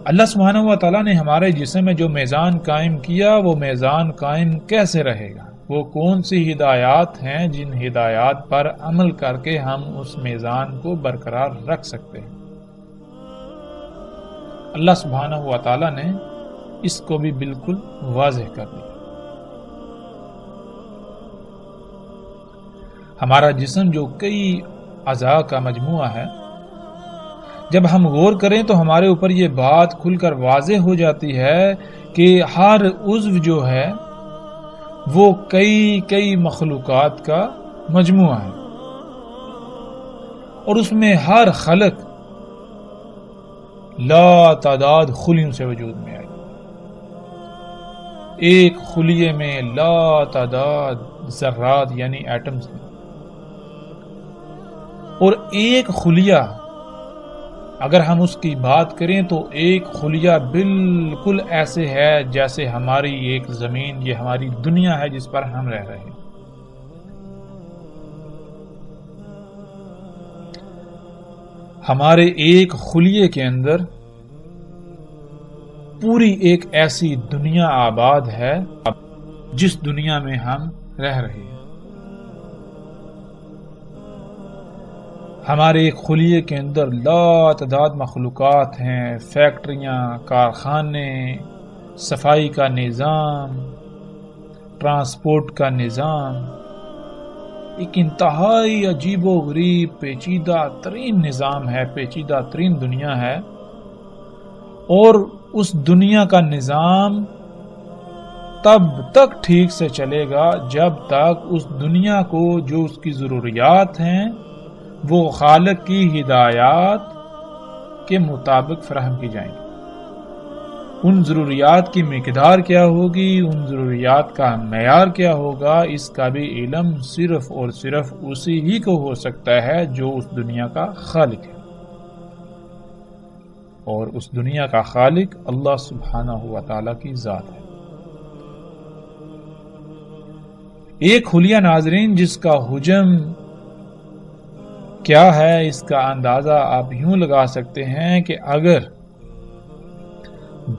اللہ سبحانہ و تعالیٰ نے ہمارے جسم میں جو میزان قائم کیا وہ میزان قائم کیسے رہے گا؟ وہ کون سی ہدایات ہیں جن ہدایات پر عمل کر کے ہم اس میزان کو برقرار رکھ سکتے ہیں؟ اللہ سبحانہ و تعالیٰ نے اس کو بھی بالکل واضح کر دیا۔ ہمارا جسم جو کئی اعضاء کا مجموعہ ہے، جب ہم غور کریں تو ہمارے اوپر یہ بات کھل کر واضح ہو جاتی ہے کہ ہر عضو جو ہے وہ کئی مخلوقات کا مجموعہ ہے، اور اس میں ہر خلق لا تعداد خلیوں سے وجود میں آئی۔ ایک خلیے میں لا تعداد ذرات یعنی ایٹمز ہیں، اور ایک خلیہ اگر ہم اس کی بات کریں تو ایک خلیہ بالکل ایسے ہے جیسے ہماری ایک زمین، یہ ہماری دنیا ہے جس پر ہم رہ رہے ہیں۔ ہمارے ایک خلیے کے اندر پوری ایک ایسی دنیا آباد ہے جس دنیا میں ہم رہ رہے ہیں۔ ہمارے ایک خلیے کے اندر لا تعداد مخلوقات ہیں، فیکٹریاں، کارخانے، صفائی کا نظام، ٹرانسپورٹ کا نظام، ایک انتہائی عجیب و غریب پیچیدہ ترین نظام ہے، پیچیدہ ترین دنیا ہے، اور اس دنیا کا نظام تب تک ٹھیک سے چلے گا جب تک اس دنیا کو جو اس کی ضروریات ہیں وہ خالق کی ہدایات کے مطابق فراہم کی جائیں گی۔ ان ضروریات کی مقدار کیا ہوگی، ان ضروریات کا معیار کیا ہوگا، اس کا بھی علم صرف اور صرف اسی ہی کو ہو سکتا ہے جو اس دنیا کا خالق ہے، اور اس دنیا کا خالق اللہ سبحانہ و تعالیٰ کی ذات ہے۔ ایک خلیہ ناظرین جس کا حجم کیا ہے، اس کا اندازہ آپ یوں لگا سکتے ہیں کہ اگر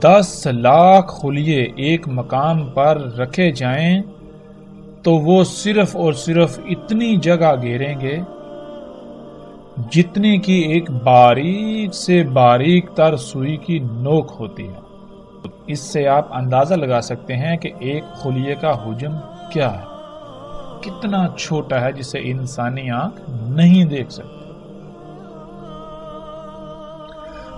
10 لاکھ خلیے ایک مقام پر رکھے جائیں تو وہ صرف اور صرف اتنی جگہ گھیریں گے جتنی کی ایک باریک سے باریک تر سوئی کی نوک ہوتی ہے۔ اس سے آپ اندازہ لگا سکتے ہیں کہ ایک خلیے کا حجم کیا ہے، کتنا چھوٹا ہے جسے انسانی آنکھ نہیں دیکھ سکتی۔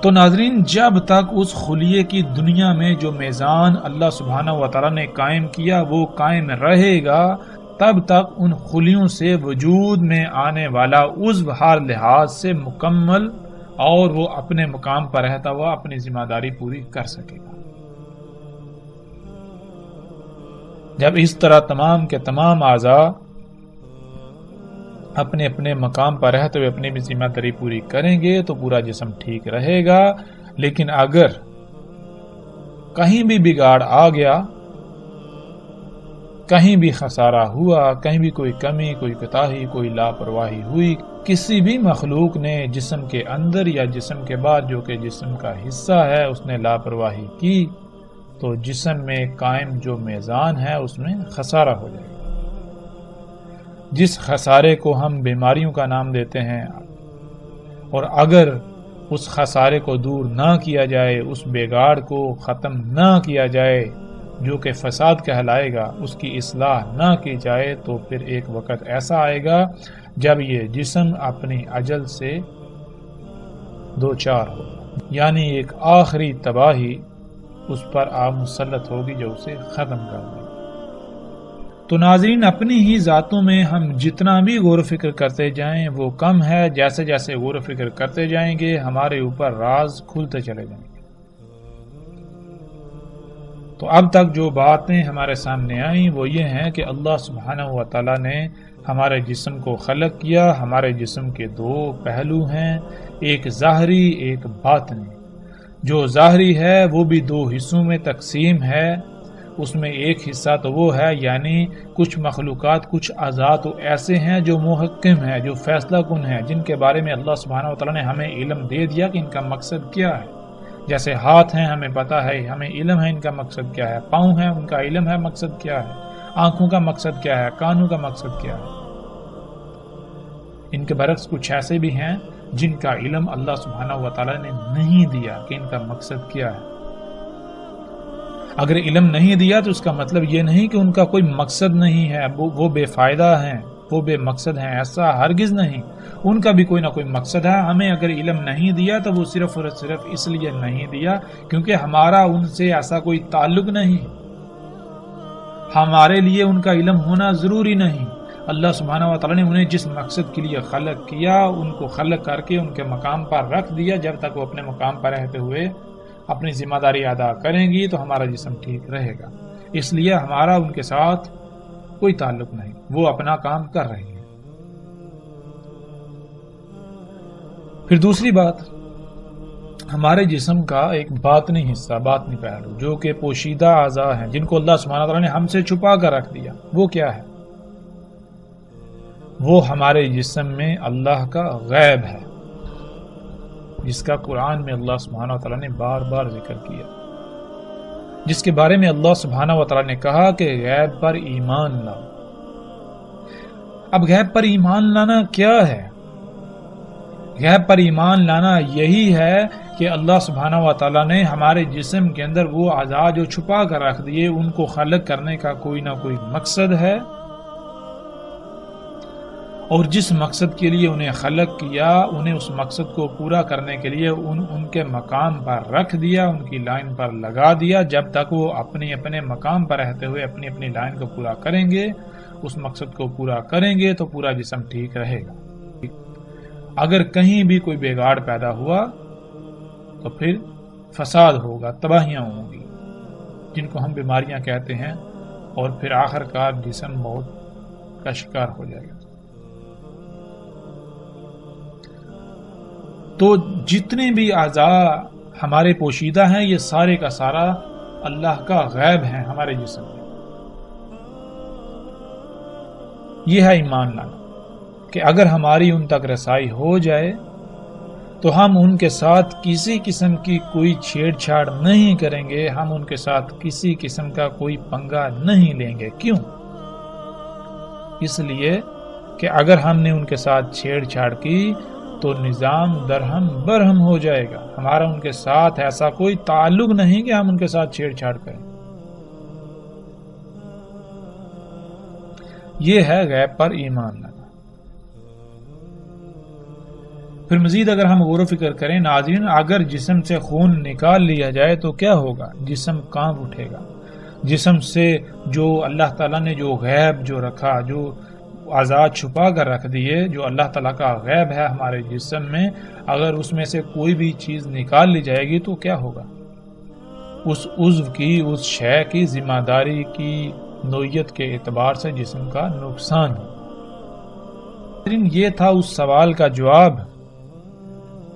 تو ناظرین، جب تک اس خلیے کی دنیا میں جو میزان اللہ سبحانہ و تعالیٰ نے قائم کیا وہ قائم رہے گا، تب تک ان خلیوں سے وجود میں آنے والا عضو ہر لحاظ سے مکمل اور وہ اپنے مقام پر رہتا ہوا اپنی ذمہ داری پوری کر سکے گا۔ جب اس طرح تمام کے تمام اعضاء اپنے اپنے مقام پر رہتے ہوئے اپنی بھی ذمہ داری پوری کریں گے تو پورا جسم ٹھیک رہے گا، لیکن اگر کہیں بھی بگاڑ آ گیا، کہیں بھی خسارہ ہوا، کہیں بھی کوئی کمی، کوئی کوتاہی، کوئی لاپرواہی ہوئی، کسی بھی مخلوق نے جسم کے اندر یا جسم کے بعد جو کہ جسم کا حصہ ہے اس نے لاپرواہی کی تو جسم میں قائم جو میزان ہے اس میں خسارہ ہو جائے گا۔ جس خسارے کو ہم بیماریوں کا نام دیتے ہیں، اور اگر اس خسارے کو دور نہ کیا جائے، اس بگاڑ کو ختم نہ کیا جائے جو کہ فساد کہلائے گا، اس کی اصلاح نہ کی جائے تو پھر ایک وقت ایسا آئے گا جب یہ جسم اپنی اجل سے دوچار ہوگا، یعنی ایک آخری تباہی اس پر مسلط ہوگی جو اسے ختم کر دے۔ تو ناظرین، اپنی ہی ذاتوں میں ہم جتنا بھی غور و فکر کرتے جائیں وہ کم ہے، جیسے جیسے غور و فکر کرتے جائیں گے ہمارے اوپر راز کھلتے چلے جائیں گے۔ تو اب تک جو باتیں ہمارے سامنے آئیں وہ یہ ہیں کہ اللہ سبحانہ و تعالیٰ نے ہمارے جسم کو خلق کیا۔ ہمارے جسم کے دو پہلو ہیں، ایک ظاہری ایک باطنی۔ جو ظاہری ہے وہ بھی دو حصوں میں تقسیم ہے، اس میں ایک حصہ تو وہ ہے یعنی کچھ مخلوقات، کچھ اعضاء تو ایسے ہیں جو محکم ہیں، جو فیصلہ کن ہیں، جن کے بارے میں اللہ سبحانہ و تعالیٰ نے ہمیں علم دے دیا کہ ان کا مقصد کیا ہے، جیسے ہاتھ ہیں ہمیں پتا ہے، ہمیں علم ہے ان کا مقصد کیا ہے، پاؤں ہیں ان کا علم ہے مقصد کیا ہے، آنکھوں کا مقصد کیا ہے، کانوں کا مقصد کیا ہے۔ ان کے برعکس کچھ ایسے بھی ہیں جن کا علم اللہ سبحانہ و تعالیٰ نے نہیں دیا کہ ان کا مقصد کیا ہے۔ اگر علم نہیں دیا تو اس کا مطلب یہ نہیں کہ ان کا کوئی مقصد نہیں ہے، وہ بے فائدہ ہیں، وہ بے مقصد ہیں، ایسا ہرگز نہیں، ان کا بھی کوئی نہ کوئی مقصد ہے۔ ہمیں اگر علم نہیں دیا تو وہ صرف اور صرف اس لیے نہیں دیا کیونکہ ہمارا ان سے ایسا کوئی تعلق نہیں، ہمارے لیے ان کا علم ہونا ضروری نہیں۔ اللہ سبحانہ و تعالیٰ نے انہیں جس مقصد کے لیے خلق کیا ان کو خلق کر کے ان کے مقام پر رکھ دیا، جب تک وہ اپنے مقام پر رہتے ہوئے اپنی ذمہ داری ادا کریں گی تو ہمارا جسم ٹھیک رہے گا۔ اس لیے ہمارا ان کے ساتھ کوئی تعلق نہیں، وہ اپنا کام کر رہے ہیں۔ پھر دوسری بات، ہمارے جسم کا ایک باطنی حصہ، باطنی پہلو جو کہ پوشیدہ اعضاء ہیں جن کو اللہ سبحانہ تعالیٰ نے ہم سے چھپا کر رکھ دیا، وہ کیا ہے؟ وہ ہمارے جسم میں اللہ کا غیب ہے، جس کا قرآن میں اللہ سبحانہ و تعالیٰ نے بار بار ذکر کیا، جس کے بارے میں اللہ سبحانہ و تعالیٰ نے کہا کہ غیب پر ایمان لاؤ۔ اب غیب پر ایمان لانا کیا ہے؟ غیب پر ایمان لانا یہی ہے کہ اللہ سبحانہ و تعالیٰ نے ہمارے جسم کے اندر وہ اعضاء جو چھپا کر رکھ دیے، ان کو خلق کرنے کا کوئی نہ کوئی مقصد ہے، اور جس مقصد کے لیے انہیں خلق کیا انہیں اس مقصد کو پورا کرنے کے لیے ان کے مقام پر رکھ دیا، ان کی لائن پر لگا دیا۔ جب تک وہ اپنے اپنے مقام پر رہتے ہوئے اپنی اپنی لائن کو پورا کریں گے، اس مقصد کو پورا کریں گے تو پورا جسم ٹھیک رہے گا۔ اگر کہیں بھی کوئی بگاڑ پیدا ہوا تو پھر فساد ہوگا، تباہیاں ہوں گی، جن کو ہم بیماریاں کہتے ہیں، اور پھر آخر کار جسم موت کا شکار ہو جائے گا۔ تو جتنے بھی اعضاء ہمارے پوشیدہ ہیں یہ سارے کا سارا اللہ کا غیب ہے ہمارے جسم میں۔ یہ ہے ایمان لانا کہ اگر ہماری ان تک رسائی ہو جائے تو ہم ان کے ساتھ کسی قسم کی کوئی چھیڑ چھاڑ نہیں کریں گے، ہم ان کے ساتھ کسی قسم کا کوئی پنگا نہیں لیں گے۔ کیوں؟ اس لیے کہ اگر ہم نے ان کے ساتھ چھیڑ چھاڑ کی تو نظام درہم برہم ہو جائے گا۔ ہمارا ان کے ساتھ ایسا کوئی تعلق نہیں کہ ہم ان کے ساتھ چھیڑ چھاڑ کریں۔ یہ ہے غیب پر ایمان لانا۔ پھر مزید اگر ہم غور و فکر کریں ناظرین، اگر جسم سے خون نکال لیا جائے تو کیا ہوگا؟ جسم کانپ اٹھے گا۔ جسم سے جو اللہ تعالیٰ نے جو غیب جو رکھا، جو آزاد چھپا کر رکھ دیے، جو اللہ تعالیٰ کا غیب ہے ہمارے جسم میں، اگر اس میں سے کوئی بھی چیز نکال لی جائے گی تو کیا ہوگا؟ اس عضو کی، اس شے کی ذمہ داری کی نوعیت کے اعتبار سے جسم کا نقصان ہو۔ یہ تھا اس سوال کا جواب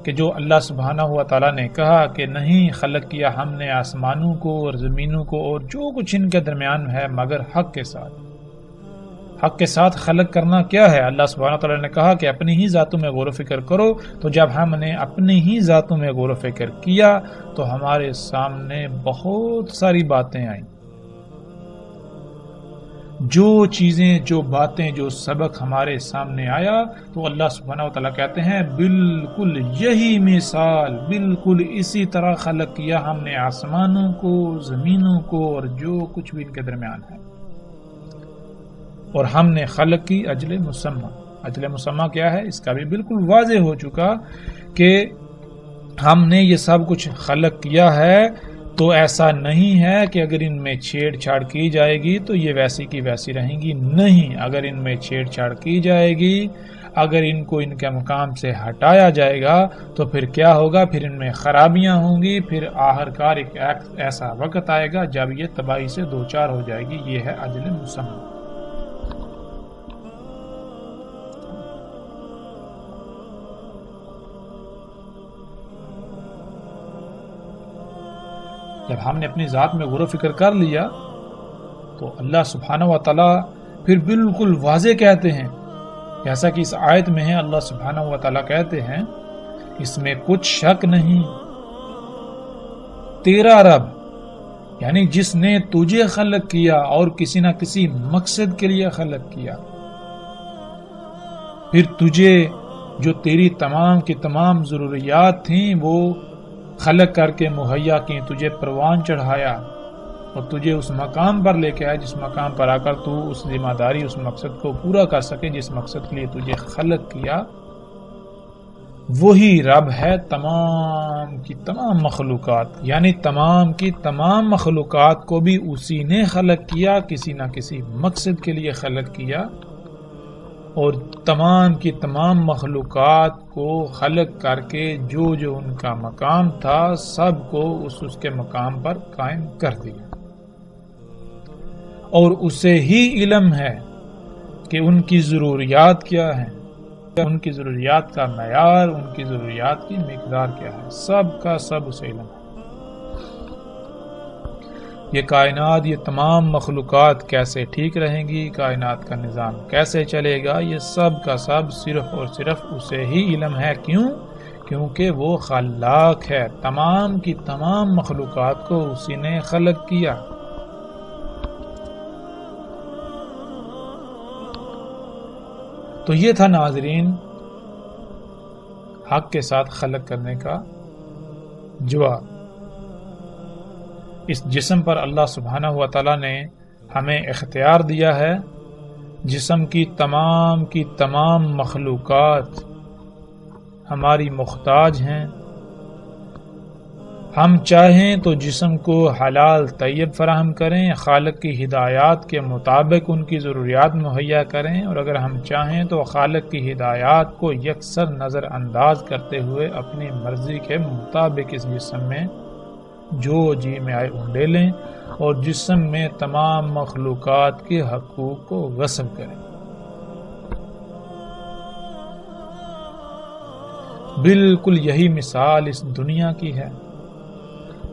کہ جو اللہ سبحانہ و تعالیٰ نے کہا کہ نہیں خلق کیا ہم نے آسمانوں کو اور زمینوں کو اور جو کچھ ان کے درمیان ہے مگر حق کے ساتھ۔ حق کے ساتھ خلق کرنا کیا ہے؟ اللہ سبحانہ تعالیٰ نے کہا کہ اپنی ہی ذاتوں میں غور و فکر کرو، تو جب ہم نے اپنی ہی ذاتوں میں غور و فکر کیا تو ہمارے سامنے بہت ساری باتیں آئیں، جو چیزیں، جو باتیں، جو سبق ہمارے سامنے آیا تو اللہ سبحانہ وتعالیٰ کہتے ہیں بالکل یہی مثال، بالکل اسی طرح خلق کیا ہم نے آسمانوں کو، زمینوں کو اور جو کچھ بھی ان کے درمیان ہے، اور ہم نے خلق کی اجل مسمى۔ اجل مسمى کیا ہے؟ اس کا بھی بالکل واضح ہو چکا کہ ہم نے یہ سب کچھ خلق کیا ہے، تو ایسا نہیں ہے کہ اگر ان میں چھیڑ چھاڑ کی جائے گی تو یہ ویسی کی ویسی رہیں گی، نہیں، اگر ان میں چھیڑ چھاڑ کی جائے گی، اگر ان کو ان کے مقام سے ہٹایا جائے گا تو پھر کیا ہوگا؟ پھر ان میں خرابیاں ہوں گی، پھر آخرکار ایک ایسا وقت آئے گا جب یہ تباہی سے دوچار ہو جائے گی۔ یہ ہے اجل مسمى۔ جب ہم نے اپنی ذات میں غور و فکر کر لیا تو اللہ سبحانہ و تعالیٰ پھر بالکل واضح کہتے ہیں، جیسا کہ اس آیت میں ہے، اللہ سبحانہ و تعالیٰ کہتے ہیں اس میں کچھ شک نہیں تیرا رب یعنی جس نے تجھے خلق کیا اور کسی نہ کسی مقصد کے لیے خلق کیا، پھر تجھے جو تیری تمام کی تمام ضروریات تھیں وہ خلق کر کے مہیا کی، تجھے پروان چڑھایا اور تجھے اس مقام پر لے کے آیا جس مقام پر آ کر تو اس ذمہ داری، اس مقصد کو پورا کر سکے جس مقصد کے لیے تجھے خلق کیا۔ وہی رب ہے تمام کی تمام مخلوقات، یعنی تمام کی تمام مخلوقات کو بھی اسی نے خلق کیا، کسی نہ کسی مقصد کے لیے خلق کیا، اور تمام کی تمام مخلوقات کو خلق کر کے جو جو ان کا مقام تھا سب کو اس کے مقام پر قائم کر دیا، اور اسے ہی علم ہے کہ ان کی ضروریات کیا ہیں، ان کی ضروریات کا معیار، ان کی ضروریات کی مقدار کیا ہے، سب کا سب اسے علم ہے۔ یہ کائنات، یہ تمام مخلوقات کیسے ٹھیک رہیں گی، کائنات کا نظام کیسے چلے گا، یہ سب کا سب صرف اور صرف اسے ہی علم ہے۔ کیوں؟ کیونکہ وہ خلاق ہے، تمام کی تمام مخلوقات کو اسی نے خلق کیا۔ تو یہ تھا ناظرین حق کے ساتھ خلق کرنے کا جواب۔ اس جسم پر اللہ سبحانہ و تعالی نے ہمیں اختیار دیا ہے، جسم کی تمام مخلوقات ہماری محتاج ہیں۔ ہم چاہیں تو جسم کو حلال طیب فراہم کریں، خالق کی ہدایات کے مطابق ان کی ضروریات مہیا کریں، اور اگر ہم چاہیں تو خالق کی ہدایات کو یکسر نظر انداز کرتے ہوئے اپنی مرضی کے مطابق اس جسم میں جو جی میں آئے انڈے لیں اور جسم میں تمام مخلوقات کے حقوق کو غصب کریں۔ بالکل یہی مثال اس دنیا کی ہے،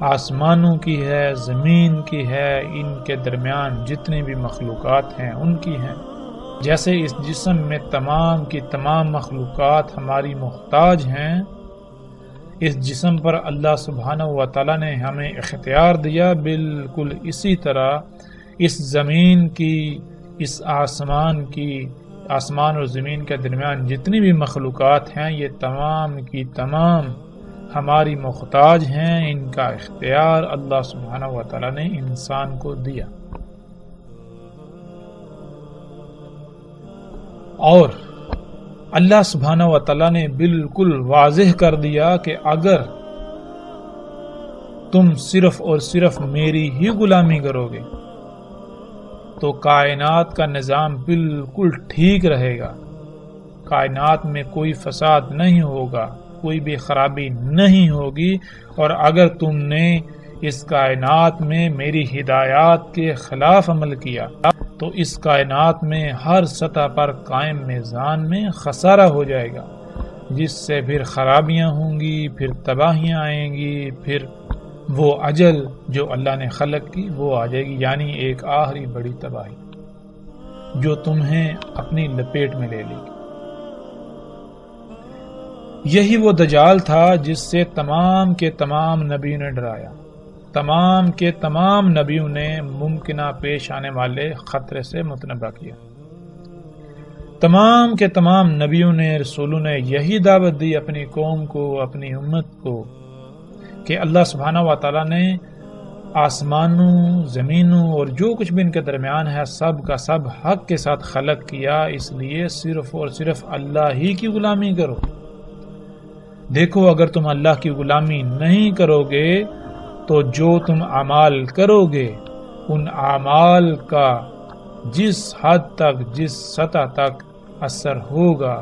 آسمانوں کی ہے، زمین کی ہے، ان کے درمیان جتنی بھی مخلوقات ہیں ان کی ہیں۔ جیسے اس جسم میں تمام کی تمام مخلوقات ہماری محتاج ہیں، اس جسم پر اللہ سبحانہ و تعالی نے ہمیں اختیار دیا، بالکل اسی طرح اس زمین کی، اس آسمان کی، آسمان اور زمین کے درمیان جتنی بھی مخلوقات ہیں یہ تمام کی تمام ہماری محتاج ہیں، ان کا اختیار اللہ سبحانہ و تعالی نے انسان کو دیا۔ اور اللہ سبحانہ و تعالی نے بالکل واضح کر دیا کہ اگر تم صرف اور صرف میری ہی غلامی کرو گے تو کائنات کا نظام بالکل ٹھیک رہے گا، کائنات میں کوئی فساد نہیں ہوگا، کوئی بھی خرابی نہیں ہوگی، اور اگر تم نے اس کائنات میں میری ہدایات کے خلاف عمل کیا تو اس کائنات میں ہر سطح پر قائم میزان میں خسارہ ہو جائے گا، جس سے پھر خرابیاں ہوں گی، پھر تباہیاں آئیں گی، پھر وہ اجل جو اللہ نے خلق کی وہ آ جائے گی، یعنی ایک آخری بڑی تباہی جو تمہیں اپنی لپیٹ میں لے لے گی۔ یہی وہ دجال تھا جس سے تمام کے تمام نبیوں نے ڈرایا، تمام کے تمام نبیوں نے ممکنہ پیش آنے والے خطرے سے متنبہ کیا، تمام کے تمام نبیوں نے، رسولوں نے یہی دعوت دی اپنی قوم کو، اپنی امت کو، کہ اللہ سبحانہ و تعالیٰ نے آسمانوں، زمینوں اور جو کچھ بھی ان کے درمیان ہے سب کا سب حق کے ساتھ خلق کیا، اس لیے صرف اور صرف اللہ ہی کی غلامی کرو۔ دیکھو اگر تم اللہ کی غلامی نہیں کرو گے تو جو تم اعمال کرو گے ان اعمال کا جس حد تک، جس سطح تک اثر ہوگا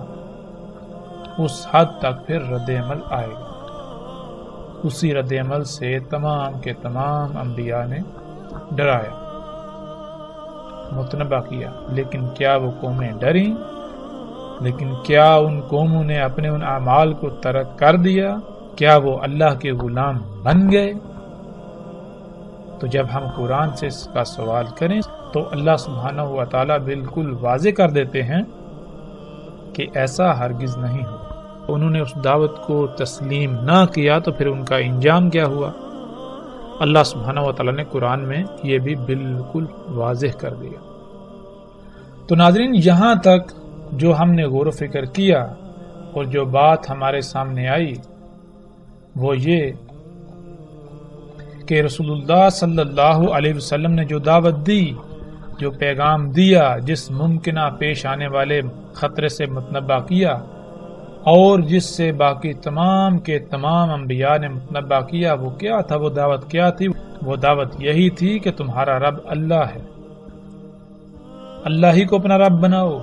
اس حد تک پھر رد عمل آئے گا۔ اسی رد عمل سے تمام کے تمام انبیاء نے ڈرایا، متنبہ کیا، لیکن کیا وہ قومیں ڈریں؟ لیکن کیا ان قوموں نے اپنے ان اعمال کو ترک کر دیا؟ کیا وہ اللہ کے غلام بن گئے؟ تو جب ہم قرآن سے اس کا سوال کریں تو اللہ سبحانہ و تعالیٰ بالکل واضح کر دیتے ہیں کہ ایسا ہرگز نہیں ہو۔ انہوں نے اس دعوت کو تسلیم نہ کیا تو پھر ان کا انجام کیا ہوا؟ اللہ سبحانہ و تعالیٰ نے قرآن میں یہ بھی بالکل واضح کر دیا۔ تو ناظرین، یہاں تک جو ہم نے غور و فکر کیا اور جو بات ہمارے سامنے آئی وہ یہ کہ رسول اللہ صلی اللہ علیہ وسلم نے جو دعوت دی، جو پیغام دیا، جس ممکنہ پیش آنے والے خطرے سے متنبہ کیا اور جس سے باقی تمام کے تمام انبیاء نے متنبہ کیا، وہ کیا تھا؟ وہ دعوت کیا تھی؟ وہ دعوت یہی تھی کہ تمہارا رب اللہ ہے، اللہ ہی کو اپنا رب بناؤ،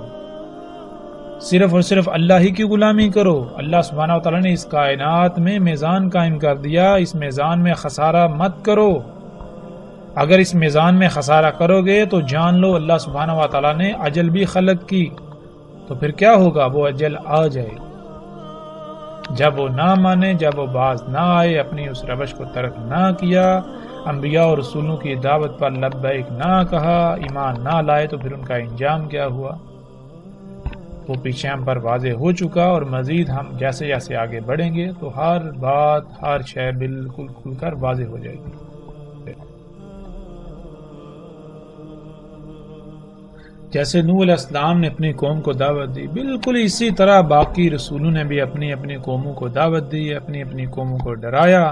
صرف اور صرف اللہ ہی کی غلامی کرو۔ اللہ سبحانہ و تعالیٰ نے اس کائنات میں میزان قائم کر دیا، اس میزان میں خسارہ مت کرو۔ اگر اس میزان میں خسارہ کرو گے تو جان لو اللہ سبحانہ و تعالیٰ نے اجل بھی خلق کی، تو پھر کیا ہوگا؟ وہ اجل آ جائے، جب وہ نہ مانے، جب وہ باز نہ آئے، اپنی اس روش کو ترک نہ کیا، انبیاء اور رسولوں کی دعوت پر لبیک نہ کہا، ایمان نہ لائے، تو پھر ان کا انجام کیا ہوا؟ وہ پیچھے ہم پر واضح ہو چکا، اور مزید ہم جیسے جیسے آگے بڑھیں گے تو ہر بات، ہر شے بالکل کھل کر واضح ہو جائے گی۔ جیسے نوح علیہ السلام نے اپنی قوم کو دعوت دی، بالکل اسی طرح باقی رسولوں نے بھی اپنی اپنی قوموں کو دعوت دی، اپنی اپنی قوموں کو ڈرایا۔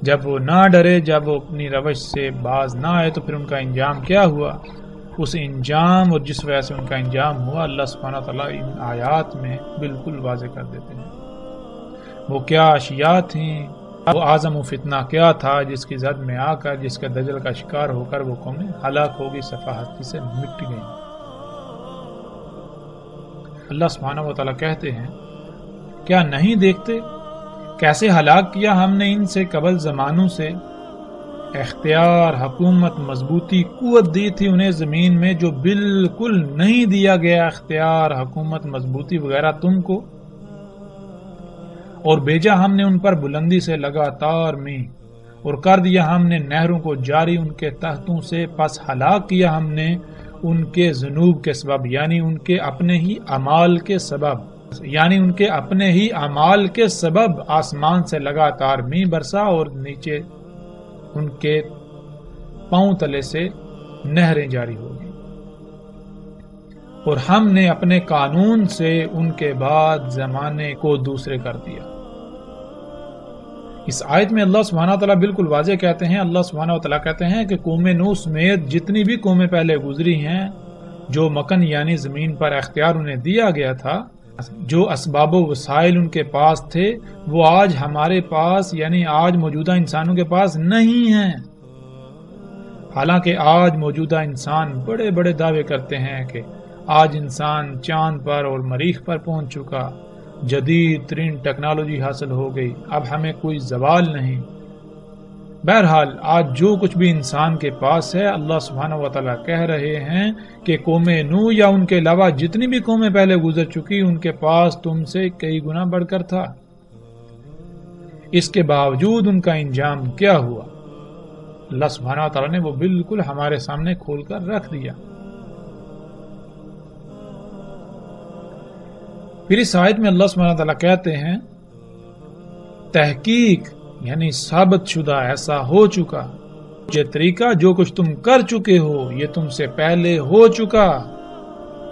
جب وہ نہ ڈرے، جب وہ اپنی روش سے باز نہ آئے، تو پھر ان کا انجام کیا ہوا؟ اس انجام اور جس وجہ سے ان کا انجام ہوا، اللہ سبحانہ تعالیٰ ان آیات میں بالکل واضح کر دیتے ہیں۔ وہ کیا اشیاء تھیں، وہ اعظم و فتنہ کیا تھا جس کی زد میں آ کر، جس کے دجل کا شکار ہو کر وہ قومیں ہلاک ہوگی، صفحاتی سے مٹ گئیں۔ اللہ سبحانہ و تعالیٰ کہتے ہیں، کیا نہیں دیکھتے کیسے ہلاک کیا ہم نے ان سے قبل زمانوں سے؟ اختیار، حکومت، مضبوطی، قوت دی تھی انہیں زمین میں جو بالکل نہیں دیا گیا اختیار، حکومت، مضبوطی وغیرہ تم کو، اور بھیجا ہم نے ان پر بلندی سے لگاتار میں، اور کر دیا ہم نے نہروں کو جاری ان کے تحتوں سے، پس ہلاک کیا ہم نے ان کے ذنوب کے سبب، یعنی ان کے اپنے ہی اعمال کے سبب، یعنی ان کے اپنے ہی اعمال کے سبب آسمان سے لگاتار می برسا اور نیچے ان کے پاؤں تلے سے نہریں جاری ہو گئیں، اور ہم نے اپنے قانون سے ان کے بعد زمانے کو دوسرے کر دیا۔ اس آیت میں اللہ سبحانہ وتعالیٰ بالکل واضح کہتے ہیں، اللہ سبحانہ وتعالیٰ کہتے ہیں کہ قوم نوح سمیت جتنی بھی قومیں پہلے گزری ہیں، جو مکن یعنی زمین پر اختیار انہیں دیا گیا تھا، جو اسباب و وسائل ان کے پاس تھے، وہ آج ہمارے پاس یعنی آج موجودہ انسانوں کے پاس نہیں ہیں۔ حالانکہ آج موجودہ انسان بڑے بڑے دعوے کرتے ہیں کہ آج انسان چاند پر اور مریخ پر پہنچ چکا، جدید ترین ٹیکنالوجی حاصل ہو گئی، اب ہمیں کوئی زوال نہیں۔ بہرحال آج جو کچھ بھی انسان کے پاس ہے، اللہ سبحانہ و تعالیٰ کہہ رہے ہیں کہ قوم نوح یا ان کے علاوہ جتنی بھی قومیں پہلے گزر چکی، ان کے پاس تم سے کئی گنا بڑھ کر تھا۔ اس کے باوجود ان کا انجام کیا ہوا؟ اللہ سبحانہ و تعالیٰ نے وہ بالکل ہمارے سامنے کھول کر رکھ دیا۔ پھر اس آیت میں اللہ سبحانہ و تعالیٰ کہتے ہیں، تحقیق یعنی ثابت شدہ، ایسا ہو چکا، یہ طریقہ جو کچھ تم کر چکے ہو یہ تم سے پہلے ہو چکا،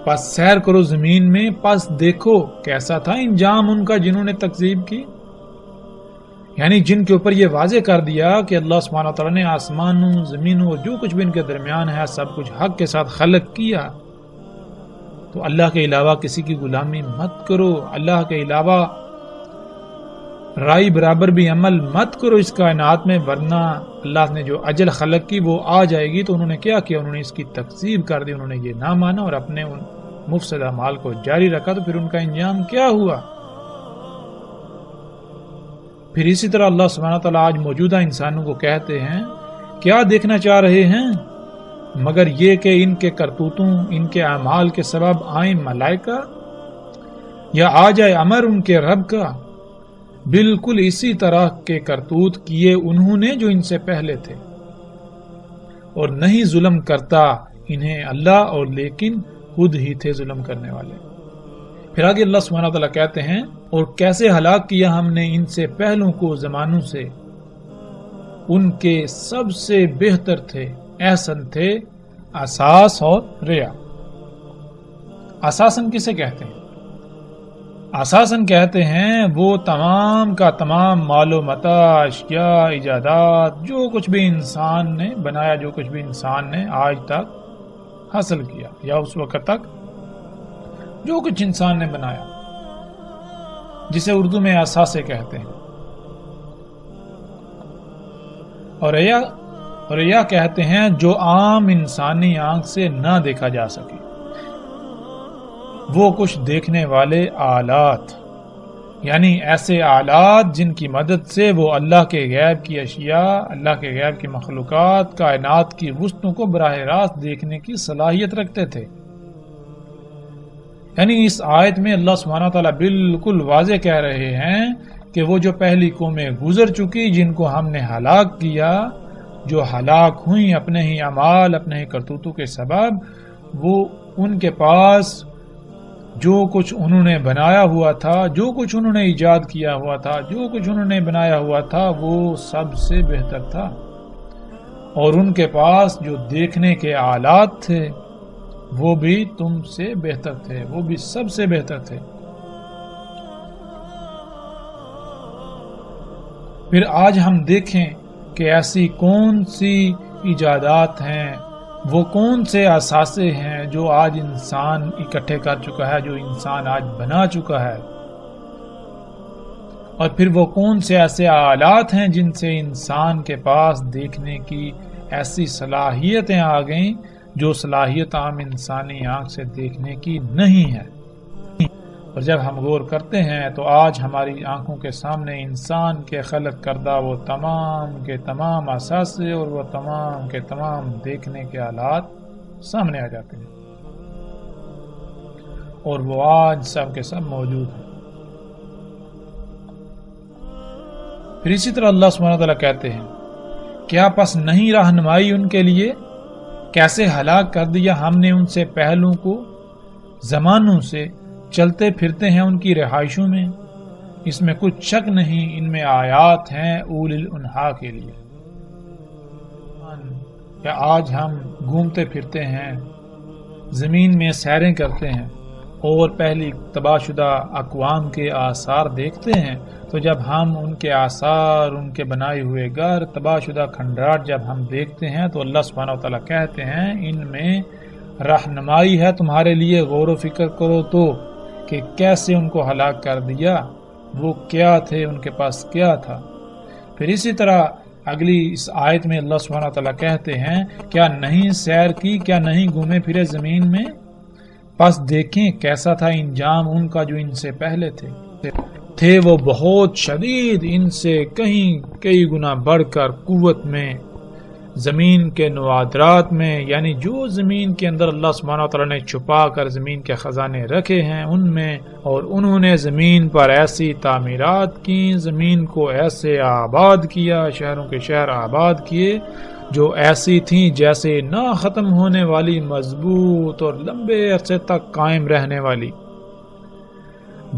پس سیر کرو زمین میں، پس دیکھو کیسا تھا انجام ان کا جنہوں نے تکذیب کی۔ یعنی جن کے اوپر یہ واضح کر دیا کہ اللہ سبحانہ وتعالیٰ نے آسمانوں، زمینوں اور جو کچھ بھی ان کے درمیان ہے سب کچھ حق کے ساتھ خلق کیا، تو اللہ کے علاوہ کسی کی غلامی مت کرو، اللہ کے علاوہ رائی برابر بھی عمل مت کرو اس کائنات میں، ورنہ اللہ نے جو اجل خلق کی وہ آ جائے گی۔ تو انہوں نے کیا کیا؟ انہوں نے اس کی تکذیب کر دی، انہوں نے یہ نہ مانا اور اپنے ان مفسد اعمال کو جاری رکھا، تو پھر ان کا انجام کیا ہوا؟ پھر اسی طرح اللہ سبحانہ تعالیٰ آج موجودہ انسانوں کو کہتے ہیں، کیا دیکھنا چاہ رہے ہیں مگر یہ کہ ان کے کرتوتوں، ان کے اعمال کے سبب آئیں ملائکہ یا آ جائے امر ان کے رب کا۔ بالکل اسی طرح کے کرتوت کیے انہوں نے جو ان سے پہلے تھے، اور نہیں ظلم کرتا انہیں اللہ، اور لیکن خود ہی تھے ظلم کرنے والے۔ پھر آگے اللہ سبحانہ وتعالیٰ کہتے ہیں، اور کیسے ہلاک کیا ہم نے ان سے پہلوں کو زمانوں سے، ان کے سب سے بہتر تھے، احسن تھے اساس اور ریا۔ اساسن کسے کہتے ہیں؟ اساسن کہتے ہیں وہ تمام کا تمام مال و متاع، اشیاء، ایجادات، جو کچھ بھی انسان نے بنایا، جو کچھ بھی انسان نے آج تک حاصل کیا یا اس وقت تک جو کچھ انسان نے بنایا، جسے اردو میں اثاثے کہتے ہیں، اور ریا کہتے ہیں جو عام انسانی آنکھ سے نہ دیکھا جا سکے، وہ کچھ دیکھنے والے آلات، یعنی ایسے آلات جن کی مدد سے وہ اللہ کے غیب کی اشیاء، اللہ کے غیب کی مخلوقات، کائنات کی وسطوں کو براہ راست دیکھنے کی صلاحیت رکھتے تھے۔ یعنی اس آیت میں اللہ سبحانہ تعالیٰ بالکل واضح کہہ رہے ہیں کہ وہ جو پہلی قومیں گزر چکی، جن کو ہم نے ہلاک کیا، جو ہلاک ہوئیں اپنے ہی اعمال، اپنے ہی کرتوتوں کے سبب، وہ ان کے پاس جو کچھ انہوں نے بنایا ہوا تھا، جو کچھ انہوں نے ایجاد کیا ہوا تھا، جو کچھ انہوں نے بنایا ہوا تھا، وہ سب سے بہتر تھا، اور ان کے پاس جو دیکھنے کے آلات تھے وہ بھی تم سے بہتر تھے، وہ بھی سب سے بہتر تھے۔ پھر آج ہم دیکھیں کہ ایسی کون سی ایجادات ہیں، وہ کون سے اثاثے ہیں جو آج انسان اکٹھے کر چکا ہے، جو انسان آج بنا چکا ہے، اور پھر وہ کون سے ایسے آلات ہیں جن سے انسان کے پاس دیکھنے کی ایسی صلاحیتیں آ گئیں جو صلاحیت عام انسانی آنکھ سے دیکھنے کی نہیں ہے۔ اور جب ہم غور کرتے ہیں تو آج ہماری آنکھوں کے سامنے انسان کے خلق کردہ وہ تمام کے تمام اثاثے اور وہ تمام کے تمام دیکھنے کے آلات سامنے آ جاتے ہیں، اور وہ آج سب کے سب موجود ہیں۔ پھر اسی طرح اللہ سبحانہ تعالیٰ کہتے ہیں، کیا پس نہیں رہنمائی ان کے لیے؟ کیسے ہلاک کر دیا ہم نے ان سے پہلوں کو، زمانوں سے چلتے پھرتے ہیں ان کی رہائشوں میں، اس میں کچھ شک نہیں، ان میں آیات ہیں اولی الانہا کے لیے۔ کیا آج ہم گھومتے پھرتے ہیں، زمین میں سیریں کرتے ہیں اور پہلی تباہ شدہ اقوام کے آثار دیکھتے ہیں، تو جب ہم ان کے آثار، ان کے بنائے ہوئے گھر، تباہ شدہ کھنڈرات جب ہم دیکھتے ہیں تو اللہ سبحانہ وتعالیٰ کہتے ہیں ان میں رہنمائی ہے تمہارے لیے، غور و فکر کرو تو کہ کیسے ان کو ہلاک کر دیا، وہ کیا تھے، ان کے پاس کیا تھا۔ پھر اسی طرح اگلی اس آیت میں اللہ سبحانہ وتعالیٰ کہتے ہیں، کیا نہیں سیر کی، کیا نہیں گھومے پھرے زمین میں، پس دیکھیں کیسا تھا انجام ان کا جو ان سے پہلے تھے وہ بہت شدید، ان سے کئی گنا بڑھ کر قوت میں، زمین کے نوادرات میں، یعنی جو زمین کے اندر اللہ سبحانہ وتعالیٰ نے چھپا کر زمین کے خزانے رکھے ہیں ان میں، اور انہوں نے زمین پر ایسی تعمیرات کی، زمین کو ایسے آباد کیا، شہروں کے شہر آباد کیے جو ایسی تھیں جیسے نہ ختم ہونے والی، مضبوط اور لمبے عرصے تک قائم رہنے والی،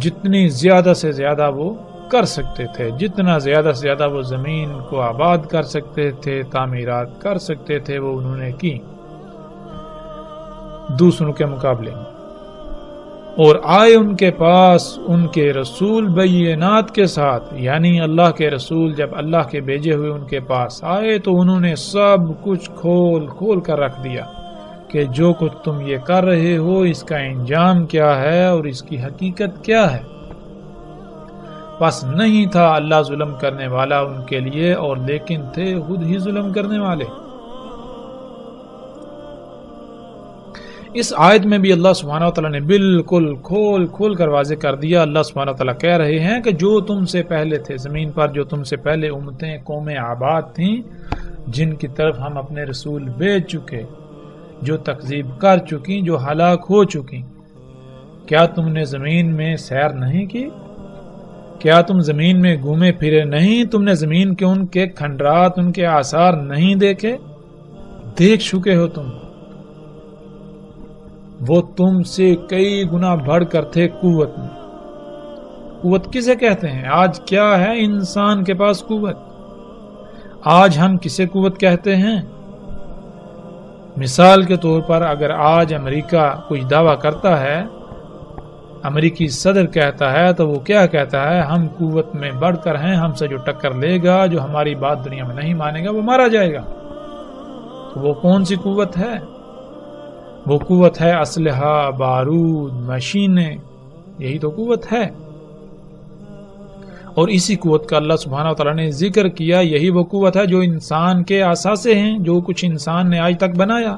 جتنی زیادہ سے زیادہ وہ کر سکتے تھے، جتنا زیادہ سے زیادہ وہ زمین کو آباد کر سکتے تھے، تعمیرات کر سکتے تھے، وہ انہوں نے کی دوسروں کے مقابلے میں۔ اور آئے ان کے پاس ان کے رسول بینات کے ساتھ، یعنی اللہ کے رسول جب اللہ کے بھیجے ہوئے ان کے پاس آئے تو انہوں نے سب کچھ کھول کر رکھ دیا کہ جو کچھ تم یہ کر رہے ہو اس کا انجام کیا ہے اور اس کی حقیقت کیا ہے۔ بس نہیں تھا اللہ ظلم کرنے والا ان کے لیے، اور لیکن تھے خود ہی ظلم کرنے والے۔ اس آیت میں بھی اللہ سبحانہ وتعالیٰ نے بالکل کھول کر واضح کر دیا۔ اللہ سبحانہ وتعالیٰ کہہ رہے ہیں کہ جو تم سے پہلے تھے زمین پر، جو تم سے پہلے امتیں، قومیں آباد تھیں، جن کی طرف ہم اپنے رسول بھیج چکے، جو تکذیب کر چکی، جو ہلاک ہو چکی، کیا تم نے زمین میں سیر نہیں کی؟ کیا تم زمین میں گھومے پھرے نہیں؟ تم نے زمین کے ان کے کھنڈرات، ان کے آثار نہیں دیکھے؟ دیکھ چکے ہو تم، وہ تم سے کئی گنا بڑھ کر تھے قوت میں۔ قوت کسے کہتے ہیں؟ آج کیا ہے انسان کے پاس قوت؟ آج ہم کسے قوت کہتے ہیں؟ مثال کے طور پر اگر آج امریکہ کچھ دعویٰ کرتا ہے، امریکی صدر کہتا ہے، تو وہ کیا کہتا ہے؟ ہم قوت میں بڑھ کر ہیں، ہم سے جو ٹکر لے گا، جو ہماری بات دنیا میں نہیں مانے گا، وہ مارا جائے گا۔ تو وہ کون سی قوت ہے؟ وہ قوت ہے اسلحہ، بارود، مشینیں، یہی تو قوت ہے۔ اور اسی قوت کا اللہ سبحانہ وتعالیٰ نے ذکر کیا، یہی وہ قوت ہے جو انسان کے اثاثے ہیں، جو کچھ انسان نے آج تک بنایا۔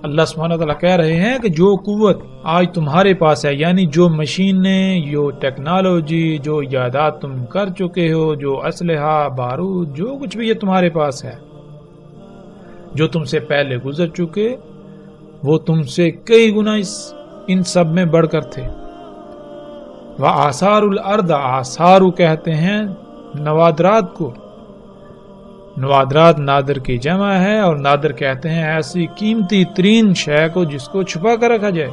اللہ سبحانہ وتعالیٰ کہہ رہے ہیں کہ جو قوت آج تمہارے پاس ہے، یعنی جو مشینیں، جو ٹیکنالوجی، جو ایجادات تم کر چکے ہو، جو اسلحہ، بارود، جو کچھ بھی یہ تمہارے پاس ہے، جو تم سے پہلے گزر چکے، وہ تم سے کئی گنا ان سب میں بڑھ کر تھے۔ وآثار الارض، آثارو کہتے ہیں نوادرات کو، نوادرات نادر کی جمع ہے، اور نادر کہتے ہیں ایسی قیمتی ترین شے کو جس کو چھپا کر رکھا جائے۔